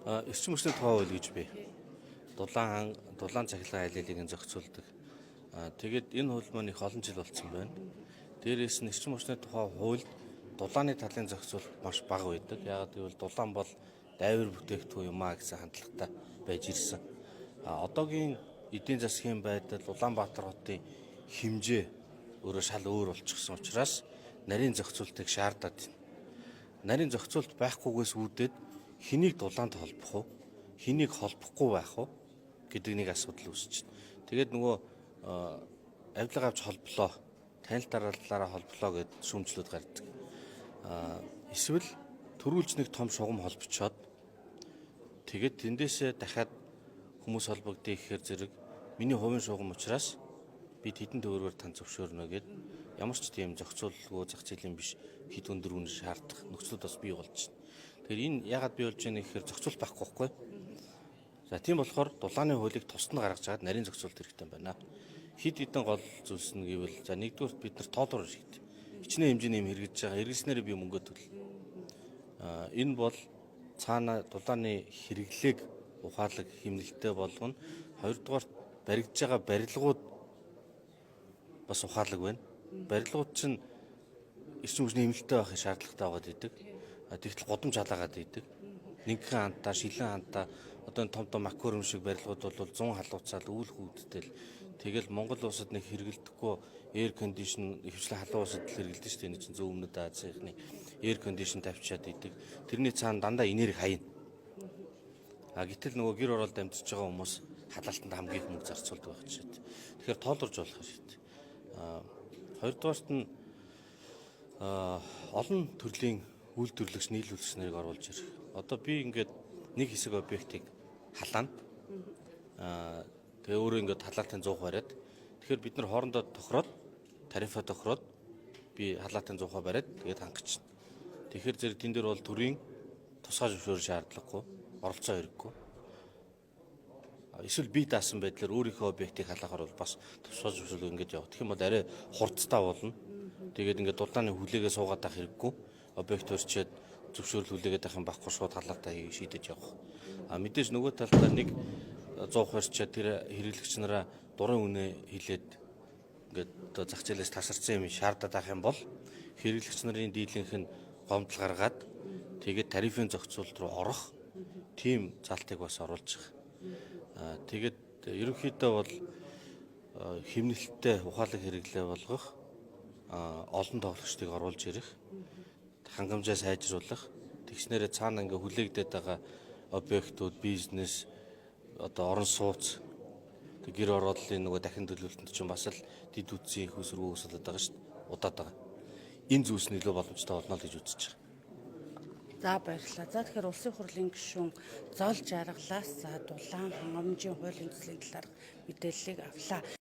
Эрчим хүчний тухай хууль гэж бий. Дулаан цахилгаан алиалыг зохицуулдаг. Тэгээд энэ хууль маань их олон жил болсон байна. Дээрээс нь эрчим хүчний тухай хуульд дулааны талын зохицуулт маш бага байдаг. Яагаад гэвэл дулаан бол дайвар бүтээгдэхүүн юм аа гэсэн хандлагатай байж ирсэн. Одоогийн эдийн засгийн байдал Улаанбаатар хотын хэмжээ өөрөө шал өөр болчихсон учраас нарийн зохицуултыг шаардаад байна. Нарийн зохицуулт байхгүйгээс үүдээд хэнийг дулаанд холбох вэ? Хэнийг холбохгүй байх вэ гэдэг нэг асуудал үүсэж байна. Тэгээд нөгөө авилга авч холблоо, танил дараалалаараа холблоо гэд шүүмжлүүд гардаг. Эсвэл төрүүлж нэг том шугам холбочоод тэгээд тэндээсээ дахиад хүмүүс холбогдъё гэхээр зэрэг миний хувийн шугам учраас би тэдэн төгрөгөөр тань зөвшөөрнө гэд ямар ч тийм зохицуулалгүй зах зээлийн биш хэд өндөр үнэ шаардах нөхцөлд бас бий болж байна. Тэгэхээр энэ яагаад бий болж байна гэхээр зохицуулт байхгүй байхгүй. За тийм болохоор дулааны хуулийг тусад нь гаргаж чагаад нарийн зохицуулт хэрэгтэй байна. Хэд хэдэн гол зүйлс нь гэвэл за нэгдүгээр бид нар тоолоор хэрэгтэй. Хичнээн хэмжээний юм хэрэгжиж байгаа. Хэрэглэснээр би мөнгө төлнө. Энэ бол цаана дулааны хэрэглээг ухаалаг хэмнэлттэй болгоно. Хоёрдугаар баригдж байгаа барилгууд бас ухаалаг байна. Барилгууд чинь эрчим хүчний хэмнэлттэй байхын шаардлагатай байгаад идэг. Тэгтэл годамж халаагаад идэг. Нэгэн хантаа, шилэн хантаа одоо энэ том макрон шиг барилгууд бол 100 халууцаал үйл хүүдтэл тэгэл Монгол улсад нэг хэрэгэлдэхгүй эйр кондишн хөвчлэн халуун улсад хэрэгэлдэг шүү дээ. Энэ чинь зөв өмнөд Азийнхны эйр кондишн тавьчаад идэг. Тэрний цаана дандаа энерги хаяна. Гэтэл нөгөө гэр оролд амьдарч байгаа хүмүүс халаалтанд хамгийн их мөнгө зарцуулдаг байх жишээ. Тэгэхээр тоолорж болох хэрэгтэй. Хоёрдугаарт нь олон төрлийн үйлдвэрлэгч, нийлүүлэгч нарыг оруулж ирэх. Одоо би ингээд нэг хэсэг объектыг халаана. Тэгээ өөрөө ингээд халаалтын 100 бариад. Тэгэхээр бид нар хоорондоо тохироод, тарифа тохироод би халаалтын 100 бариад тэгээд хангачна. Тэгэхээр зэрэг тэн дээр бол төрийн тусгай зөвшөөрөл шаардлагагүй, оролцоо хэрэггүй. Эсвэл би даасан байдлаар өөрийнхөө объектыг халаахаар бол бас тусгай зөвшөөрөл ингэж явах. Тэгэх юм бол арай хурцтай болно. Тэгээд ингээд дулааны хүлээгээ суугаад авах хэрэггүй. Объект өрчөөд зөвшөөрөл хүлээгээд авах юм байхгүй шууд халаалтаа шийдэж явах. Мэдээж нөгөө талдаа нэг 100 хорчоод тэр хэрэглэгч нараа дурын үнэ хэлээд ингээд зах зээлээс тасарсан юм шаардаад авах юм бол хэрэглэгч нарын дийлэнх нь гомдол гаргаад тэгээд тарифын зохицуулт руу орох тийм залтыг бас оруулж байгаа. Тэгээд ерөнхийдөө бол хэмнэлттэй ухаалаг хэрэглээ болгох, олон тоглогчдыг оруулж ирэх, хангамжаа сайжруулах, тэгснээрээ цаана ингээ хүлээгдээд байгаа объектууд, бизнес, одоо орон сууц, гэр ороллын нөгөө дахин төлөвлөлтөнд чинь бас л дид үтсийн их өсрөө өсөлөд байгаа шүү дээ. Удаад байгаа. Энэ зүйлс нь илүү боломжтой болно л гэж үзэж байгаа. За баярлалаа. За тэгэхээр улсын хурлын гишүүн Зол Жаргалаас дулаан хангамжийн хуулийн төслийн талаарх мэдээллийг авлаа.